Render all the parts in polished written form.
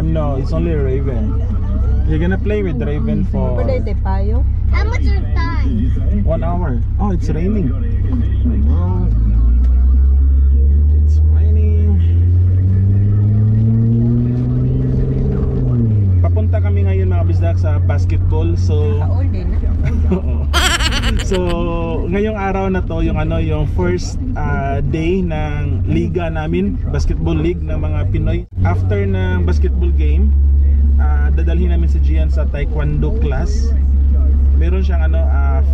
No, it's only Raven. You're gonna play with Raven for... How much is time? 1 hour. Oh, it's raining. Oh, it's raining. Papunta kami ngayon mga bisdak sa basketball. So so ngayong araw na to yung yung first day ng liga namin, basketball league ng mga Pinoy. After ng basketball game, dadalhin namin si Gian sa taekwondo class. Meron siyang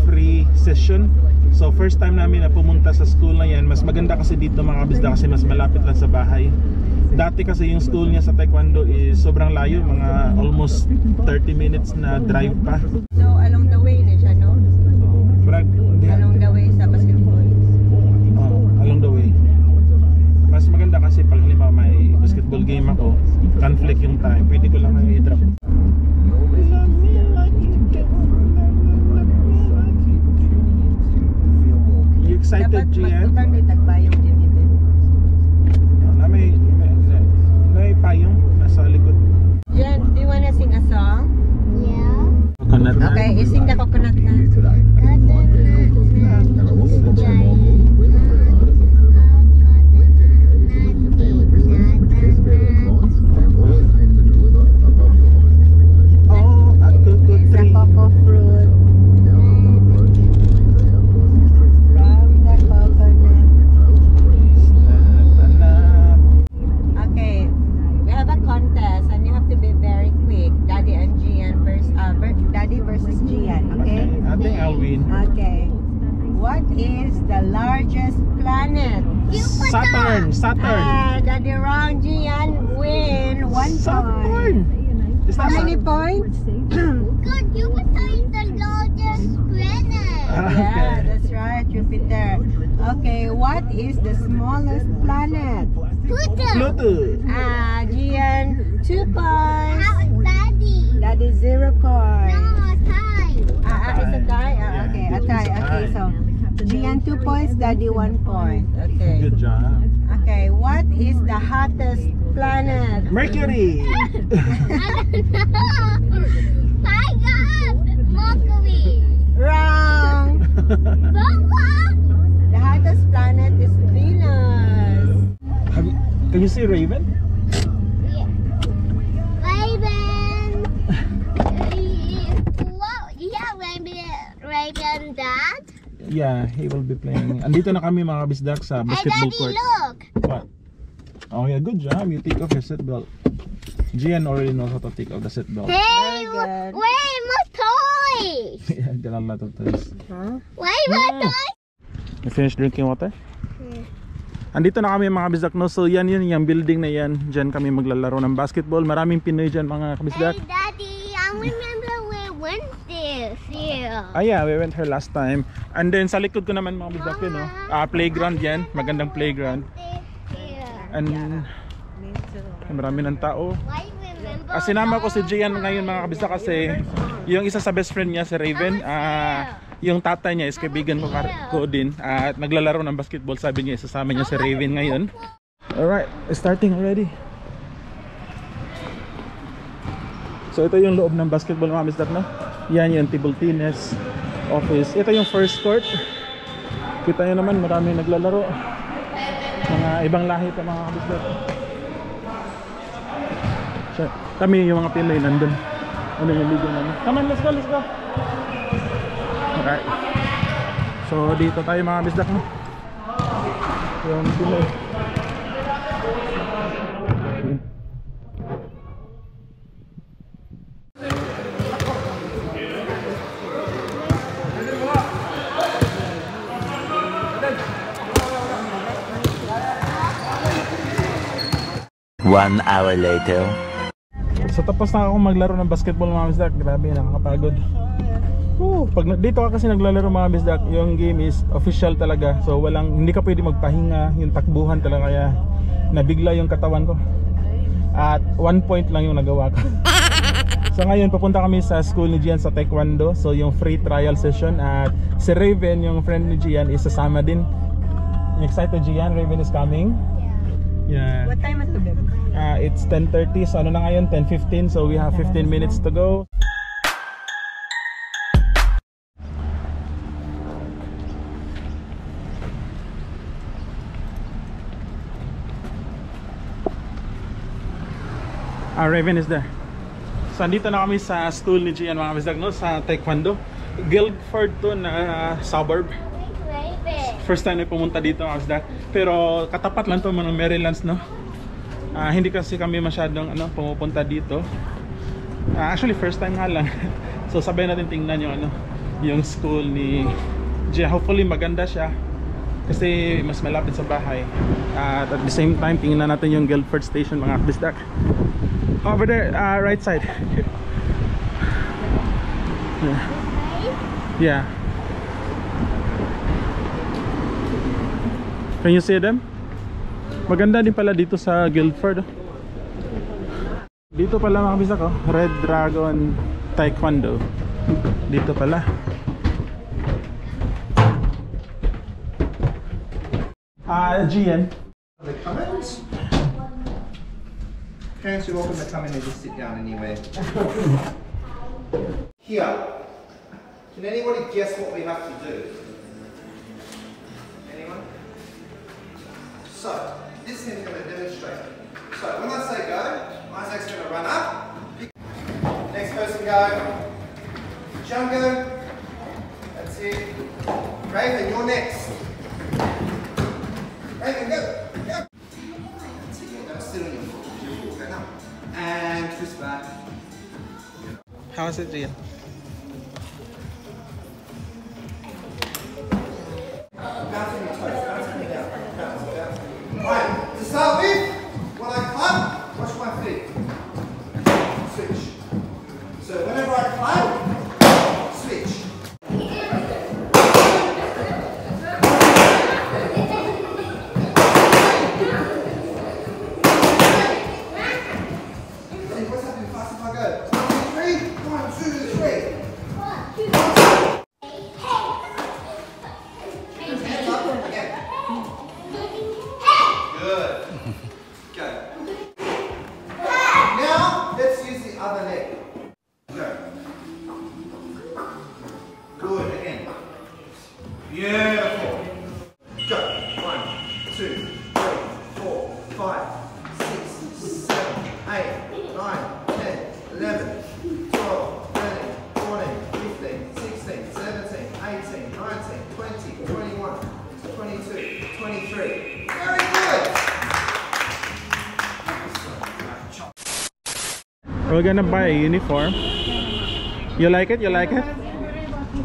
free session. So first time namin na pumunta sa school na yan. Mas maganda kasi dito mga bisda kasi mas malapit lang sa bahay. Dati kasi yung school niya sa taekwondo is sobrang layo, mga almost 30 minutes na drive pa. So along the way na siya, no? Along the way sa basketball. Along the way. Mas maganda kasi pag halimbawa may basketball game ako, conflict yung time, pwede ko lang i-drop. You excited, Gian? Dapat may tagbayong din ito. May payong nasa likod. Gian, do you wanna sing a song? Yeah. Coconut na. Okay, ising the coconut na. Saturn. Daddy wrong, Gian win 1 point. Saturn. How many points? Good, you were saying the largest planet. Yeah, that's right, Jupiter. Okay, what is the smallest planet? Pluto. Gian 2 points. How is Daddy? Daddy 0 points. No, tie. It's a tie? Okay, a tie. Okay, so Gian 2 points, Daddy 1 point. Okay. Good job. Okay, what is the hottest planet? Mercury. I don't know. My God, Mercury. Wrong. Wrong. The hottest planet is Venus. Can you see Raven? Yeah. Raven. Wow, yeah, Raven, Dad. Yeah, he will be playing. Andito na kami mga bisdak sa basketball court. Hey, Daddy, look. What? Oh yeah, good job. You take off your seatbelt. Gian already knows how to take off the seatbelt. Hey, Very good. where my toys? Yeah, there are a lot of toys. Huh? Where my toys? You finished drinking water? Andito na kami mga bisdak, no? So yan yung building na yan. Diyan kami maglalaro ng basketball. Maraming Pinoy dyan mga kabisdak. Hey, Daddy, I remember we went this year. Yeah, we went here last time. And then sa likod ko naman mga bisdak yun, no? Playground yan. Magandang playground. And marami ng tao. Sinama ko si Gian ngayon mga kabisdak kasi yung isa sa best friend niya si Raven, yung tatay niya is kaibigan ko din at naglalaro ng basketball. Sabi niya isasama niya si Raven ngayon. Alright, starting already. So ito yung loob ng basketball mga kabisdak, no? Yan yung table tennis office. Ito yung first court. Kita nyo naman maraming naglalaro. Mga ibang lahi pa mga kabisdak. So, kami yung mga Pinoy nandun. Ano yung ligo namin. Come on, let's go, let's go. Okay. So dito tayo mga bisdak, no? Yung Pinoy. One hour later. So tapos na ako maglaro ng basketball mga bisdak. Grabe, nakakapagod. Pag dito ka kasi naglalaro mga bisdak, yung game is official talaga. So hindi ka pwede magpahinga, yung takbuhan talaga, kaya nabigla yung katawan ko. At 1 point lang yung nagawa ko. So ngayon papunta kami sa school ni Gian sa taekwondo. So yung free trial session. At si Raven, yung friend ni Gian, is sasama din. You excited, Gian? Raven is coming? Yeah. What time at the bed? It's 10:30, so ano na ngayon, 10:15, so we have 15 minutes to go. Raven is there. So andito na kami sa school ni Gian mga kabisdak, no? Sa Taekwondo. Guildford to na suburb. First time na pumunta dito mga kabisdak. Pero katapat lang to mga Marylands, no? Hindi kasi kami masyadong pumupunta dito. Actually first time nga lang. So sabay natin tingnan yung yung school ni Gia. Hopefully maganda siya kasi mas malapit sa bahay. At the same time tingnan natin yung Guildford Station mga kabisdak. Over there, right side. Yeah. Can you see them? Maganda din pala dito sa Guildford. Dito pala mga kabisdak, oh. Red Dragon Taekwondo. Dito pala. Gian. The comments? Parents, you're welcome to come in and just sit down anywhere. Here. Can anybody guess what we have to do? Anyone? So, this thing's going to demonstrate. So, when I say go, Isaac's going to run up. Next person go. Django. That's it. Raven, you're next. Raven, go. Go. That's it. Don't sit on your foot. And twist back. How is it, Gian? Bouncing your toes, bouncing me down. Bounce, bounce. Alright, to start with, when I clap, watch my feet. Switch. So whenever I clap, switch. What's happening fast if I go? 1, 2, 3. 1, 2, 3. Hands up again. Good. Go. Now let's use the other leg. Go. Good again. Beautiful. Go. 1, 2, 3, 4, 5, 6, 7, 8, 9, 10, 11, 12, 13, 14, 15, 16, 17, 18, 19, 20, 21, 22, 23. Very good. We're gonna buy a uniform. You like it? You like it?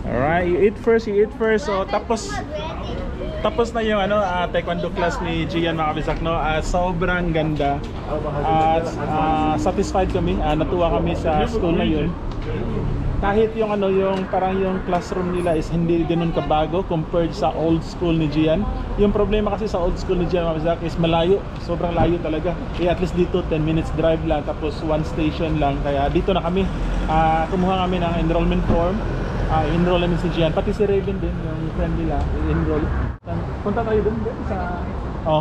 Alright, you eat first, you eat first. So tapos na yung taekwondo class ni Gian mga kabisdak, no? Sobrang ganda. At satisfied kami, natuwa kami sa school na yun. Kahit yung yung parang yung classroom nila is hindi ganoon kabago compared sa old school ni Gian. Yung problema kasi sa old school ni Gian mga kabisdak is malayo, sobrang layo talaga. At least dito 10 minutes drive lang, tapos one station lang. Kaya dito na kami, kumuha kami ng enrollment form. Enroll namin si Gian, pati si Raven din, yung friend nila, enroll. Punta tayo dun sa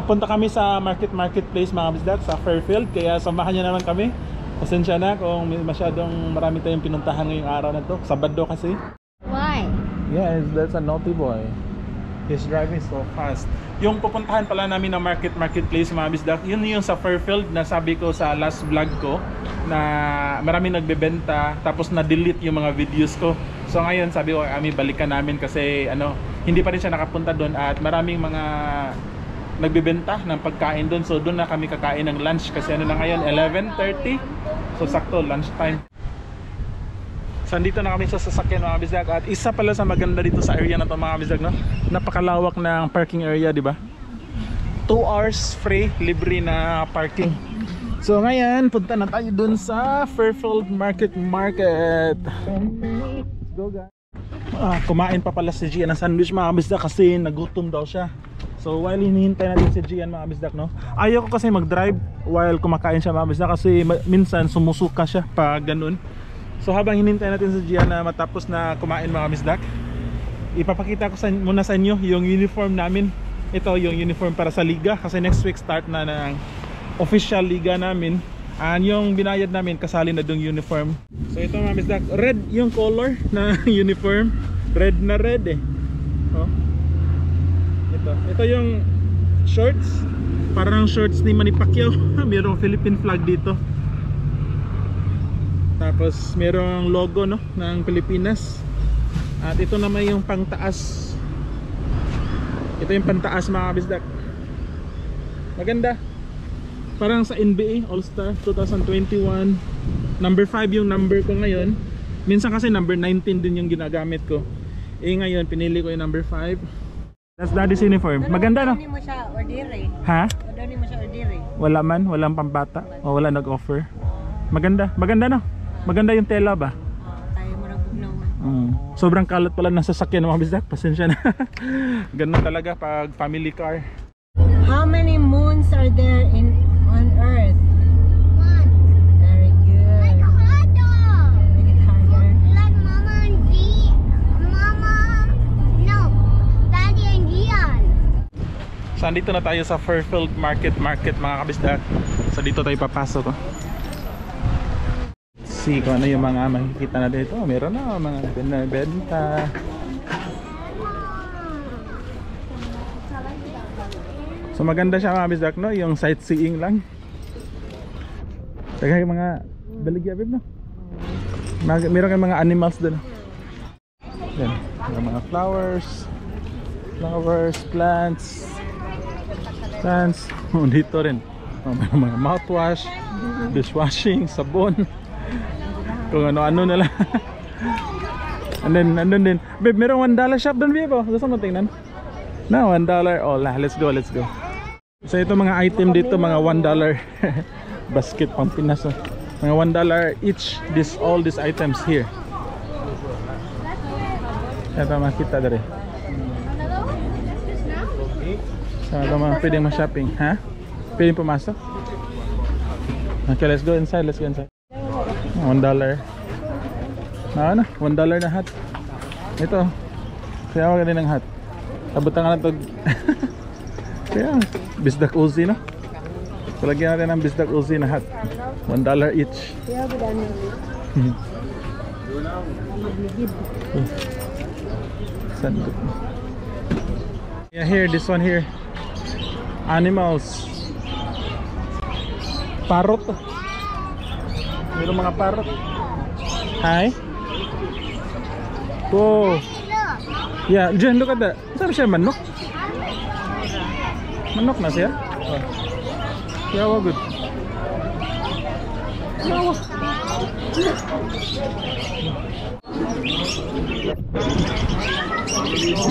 punta kami sa marketplace mga kabisdak sa Fairfield, kaya samahan niyo naman kami. Pasensya na kung masyadong marami tayong pinuntahan ngayong araw na to, Sabado kasi. Why? Yes, that's a naughty boy. He's driving so fast. Yung pupuntahan pala namin na marketplace mga kabisdak, yun yung sa Fairfield na sabi ko sa last vlog ko na maraming nagbebenta tapos na-delete yung mga videos ko. So ngayon sabi ko kami balikan namin kasi hindi pa rin siya nakapunta doon at maraming mga nagbebenta ng pagkain doon. So doon na kami kakain ng lunch kasi na ngayon 11:30. So sakto lunch time. So andito na kami sa sasakyan mga kabisdak at isa pala sa maganda dito sa area na to mga kabisdak, no? Napakalawak ng parking area, di ba? 2 hours free, libre na parking. So ngayon punta na tayo dun sa Fairfield Market. Let's go guys. Kumain pa pala si Gian ng sandwich mga kabisdak kasi nagutom daw siya. So while hinihintay natin si Gian mga kabisdak, no? Ayaw ko kasi mag-drive while kumakain siya mga kabisdak kasi minsan sumusuka siya pag ganun. So habang hinihintay natin si Gian na matapos na kumain mga kabisdak, ipapakita ko muna sa inyo yung uniform namin. ito yung uniform para sa liga kasi next week start na ng official liga namin. And yung binayad namin kasali na dong uniform. So ito mga bisdak, red yung color na uniform. Red na red eh. Oh. Ito yung shorts. Parang shorts ni Manny Pacquiao. Mayroong Philippine flag dito. Tapos mayroong logo no ng Pilipinas. At ito naman yung pangtaas. Ito yung pantaas mga bisdak. Maganda. Parang sa NBA All-Star 2021. Number 5 yung number ko ngayon. Minsan kasi number 19 din yung ginagamit ko. Ngayon pinili ko yung number 5. That's daddy's uniform. Maganda no? Hindi mo siya ordere. Ha? Hindi mo siya ordere. Wala man? Walang pambata? O wala nag-offer? Maganda? Maganda no? Maganda yung tela ba? Tayo mo nagbugnaw. Sobrang kalat pala ng sasakyan ng mga bisdak. Pasensya na. Ganun talaga pag family car. How many moons are there on Earth? One. Very good. Like harder. Make it harder. Like Mama and no, Daddy and Gian. So andito na tayo sa Fairfield Market mga kabisdak. So dito tayo papasok. See kung ano yung mga makikita na dito. Meron na mga binibenta. So maganda siya mga bisdak no, yung sightseeing lang. Tagay mga baligya bib no. Meron kayong mga animals doon. Yan, mga flowers, plants. Oh, dito rin. Oh, mga mouthwash, dishwashing, sabon. Kung ano-ano na lang. And then andun din. Babe, merong $1 shop doon, babe. Oh. Gusto mo tingnan? No, $1. Oh, let's go. So ito mga item dito, mga $1 basket pang Pinas. Oh. Mga $1 each, all these items here. Ito makita dari. So ito mga pwedeng ma-shopping, ha? Pwedeng pumasok? Okay, let's go inside. $1. Na $1 na hat. Ito. Kaya ako ganun ng hat. Tabutan nga na ito. Kaya, bisdak Uzi no? Palagyan natin ng bisdak Uzi na hat. $1 each. Yeah, here, this one here. Animals. Parrot. Mayroong mga parrot. Hi. Whoa. Yeah, Jen, look at that. Saan siya? Manok? Manok na siya? Oh. Yeah, well, good.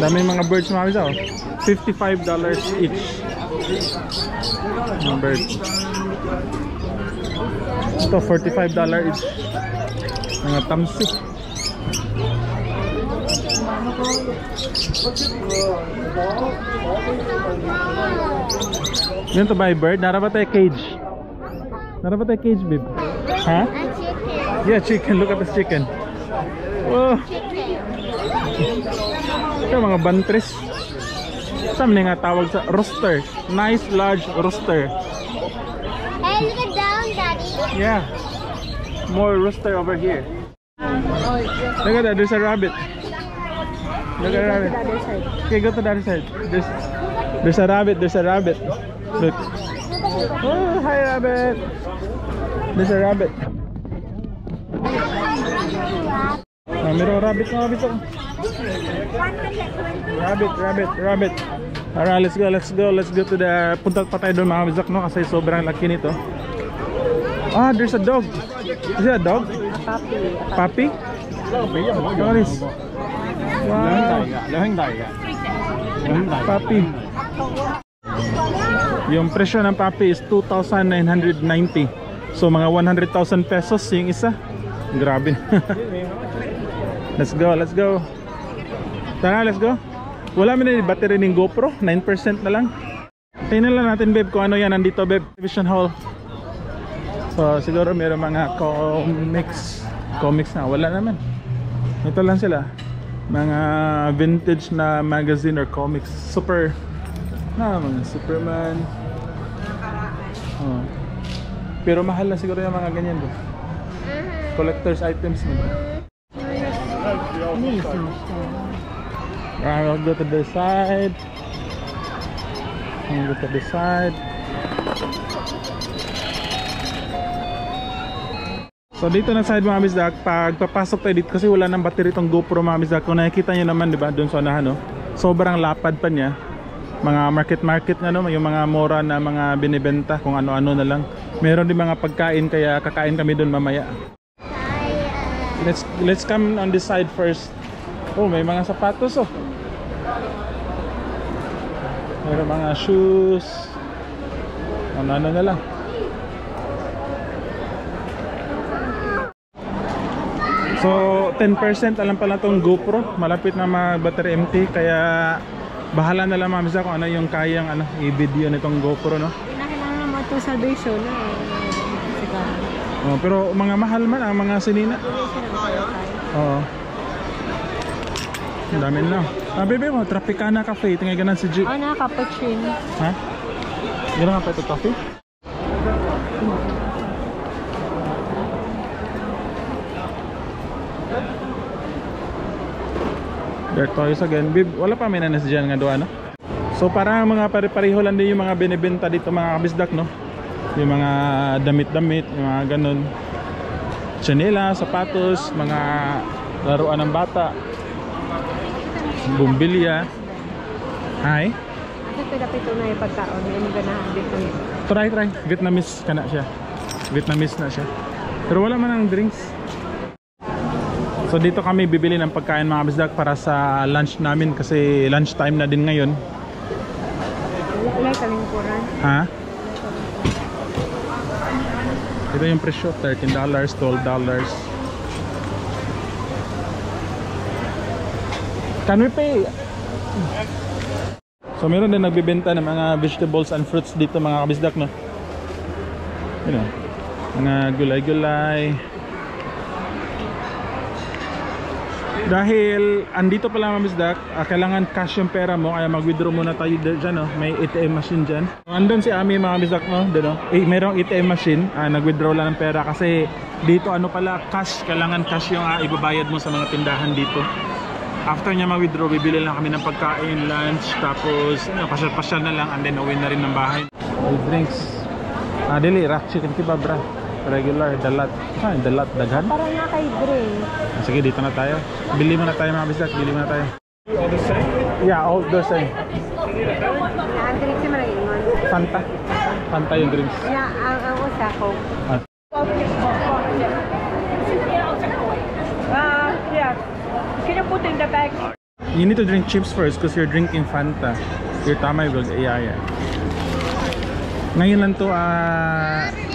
Dami mga birds mga bisa. $55 each. Mga birds. Ito, $45 each. Mga tamsi. Yun to buy bird? Nara ba tayo cage? Nara ba tayo cage, babe? Ha? Chicken. Yeah, chicken. Look at this chicken. Oh. Ito mga bantres. Saan nga tawag sa rooster? Nice large rooster. Hey, look at down, Daddy. Yeah. More rooster over here. Look at that, there's a rabbit. Look at the rabbit. Okay, go to the other side. There's a rabbit, Look. Oh, hi rabbit. There's a rabbit. Mayroong rabbit mga bito. Rabbit. Alright, let's go to the punta pa tayo doon mga bizak no kasi sobrang laki nito. Ah, there's a dog. Is it a dog? Puppy? What is? Wow. Puppy. Yung presyo ng puppy is 2,990. So mga 100,000 pesos yung isa. Grabe. Let's go. Tara, let's go. Wala mo na yung battery ng GoPro, 9% na lang. Tingnan lang natin babe kung ano yan nandito babe. Television hall. So siguro mayroon mga comics na. Wala naman. Ito lang sila. Mga vintage na magazine or comics. Super mga Superman. Oh. Pero mahal na siguro yung mga ganyan do. Collector's items mo. I'll go to the side. I'll go to the side. So dito na side mga misdak, pag papasok tayo dito kasi wala nang battery itong GoPro mga misdak. Kung nakikita nyo naman diba, doon sa unahan no? Sobrang lapad pa niya. Mga market nga no, yung mga mura na mga binibenta kung ano-ano na lang. Meron din mga pagkain kaya kakain kami doon mamaya. Let's come on this side first. Oh, may mga sapatos oh. Meron mga shoes. Ano-ano na lang. So 10% alam pala tong GoPro, malapit na mag-battery empty kaya bahala na lang mga misa kung ano yung kayang i-video nitong GoPro no. Kailangan mo ito salvation na Oh, pero mga mahal man ang mga sinina. Oo. Ang dami na. Bebe mo, Tropicana Cafe, tingay ganan si G. na cappuccino. Ha? Gano'n nga pa ito coffee? There toys again. Bib, wala pa may nanas dyan nga doon, no? So parang mga pare-pareho lang din yung mga binibenta dito mga kabisdak, no? Yung mga damit-damit, yung mga ganun. Chanela, sapatos, mga laruan ng bata. Bumbilya. Hi. Ito pinapito na yung pagkaon. Yung ganahan dito. Try. Vietnamese ka na siya. Vietnamese na siya. Pero wala man ang drinks. So dito kami bibili ng pagkain mga bisdak para sa lunch namin kasi lunch time na din ngayon. Wala kalingkuran. Ha? Ito yung presyo, $13, $12. Can we pay? So meron din nagbibenta ng mga vegetables and fruits dito mga kabisdak, no? You know, mga gulay-gulay. Dahil andito pala mga bisdak, kailangan cash yung pera mo kaya mag-withdraw muna tayo dyan, no? May ATM machine dyan. Andun si Ami mga bisdak, no? Doon, no? Merong ATM machine, nag-withdraw lang ng pera kasi dito ano pala, cash, kailangan cash yung ibabayad mo sa mga tindahan dito. After niya mag-withdraw, bibili lang kami ng pagkain, lunch, tapos pasyal-pasyal na lang and then uwi na rin ng bahay. Drinks. Dili, rack chicken kebab bra. Regular, dalat. Dalat, daghan. Para na kay drink. Sige, dito na tayo. Bili muna tayo mga bisdak, bili muna tayo. All the same? Yeah, all the same. Ang drinks naman nag-ingon. Fanta. Fanta yung drinks. Yeah, ang usa ko. Yeah. Can you put in the bag? You need to drink chips first because you're drinking Fanta. Your tama yung yeah. Ngayon lang to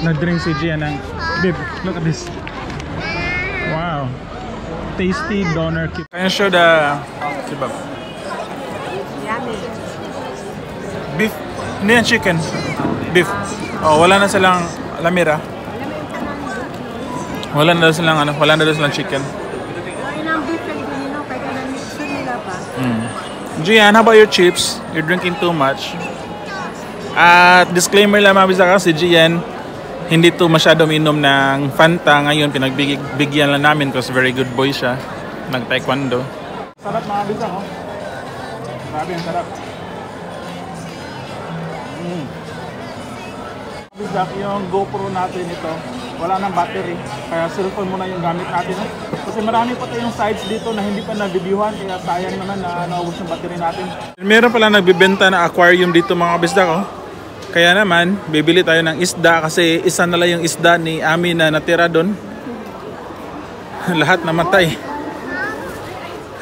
nag-drink si Gia ng babe, look at this. Wow. Tasty doner kebab. Can you show the kebab? Yummy. Beef. Hindi yan chicken. Beef. Oh, wala na silang lamira. Wala na silang chicken. Gian, how about your chips? You're drinking too much. At disclaimer lang mga bisaka, si Gian hindi to masyado minom ng Fanta. Ngayon pinagbigyan lang namin kasi very good boy siya. Nag-taekwondo. Sarap mga bisaka, oh. Grabe ang sarap. Bisaka, yung GoPro natin ito, wala nang battery. Kaya cellphone muna yung gamit natin. Kasi marami pa tayong sides dito na hindi pa na-videohan. Kaya sayang naman na naubos yung battery natin. Meron pala nagbibenta na aquarium dito mga bisdak, oh. Kaya naman, bibili tayo ng isda kasi isa na lang yung isda ni Ami na natira doon. Lahat namatay.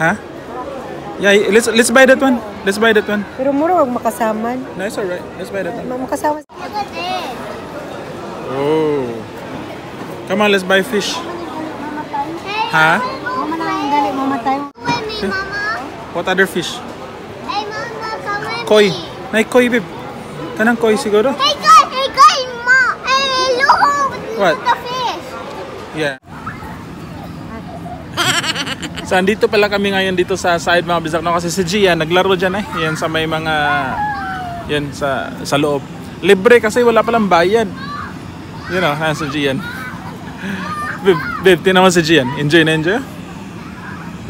Ha? Yeah, let's buy that one. Let's buy that one. Pero mura wag makasaman. No, it's alright. Let's buy that one. Makasama. Look at this. Oh. Come on, let's buy fish. Ha? Mama na ang gali mamatay. Come with me, Mama. What other fish? Hey, Mama, come with Koi. me. Nay koi, babe. Kanang koi siguro? Hey, guys, Ma. Hey, look. What? Look at the fish. Yeah. So andito pala kami ngayon dito sa side mga bisak, no? Kasi si Gia naglaro dyan eh. Yan sa may mga Yan sa loob. Libre kasi wala palang bayad. You know, nasa si Gian. Babe, tinaman si Gian. Enjoy na enjoy?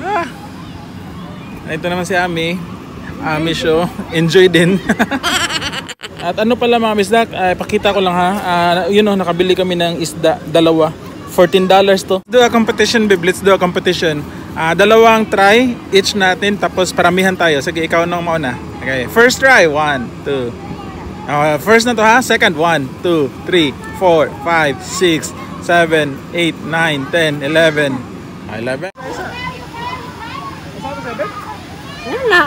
Ah. Ito naman si Ami. Ami show. Enjoy din. At ano pala mga misdak, pakita ko lang ha. You know, nakabili kami ng isda, dalawa. $14 to. Do a competition, babe. Let's do a competition. Dalawang try each natin, tapos paramihan tayo. Sige, ikaw nang mauna. Okay, first try. 1, 2. First na to ha. Second, 1, 2, 3, 4, 5, 6, 7, 8, 9, 10, 11. 11? Wala.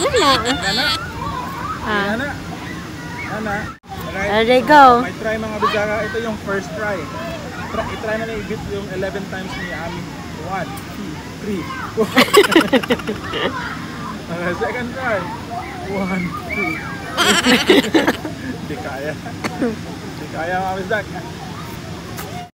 Wala. Ana. There they go. May try mga bigaga. Ito yung first try. I-try na i-beat yung 11 times ni Ami. 1, 2, 3, 4. Second try. 1, 2. Hindi kaya. Hindi kaya mga bisdak.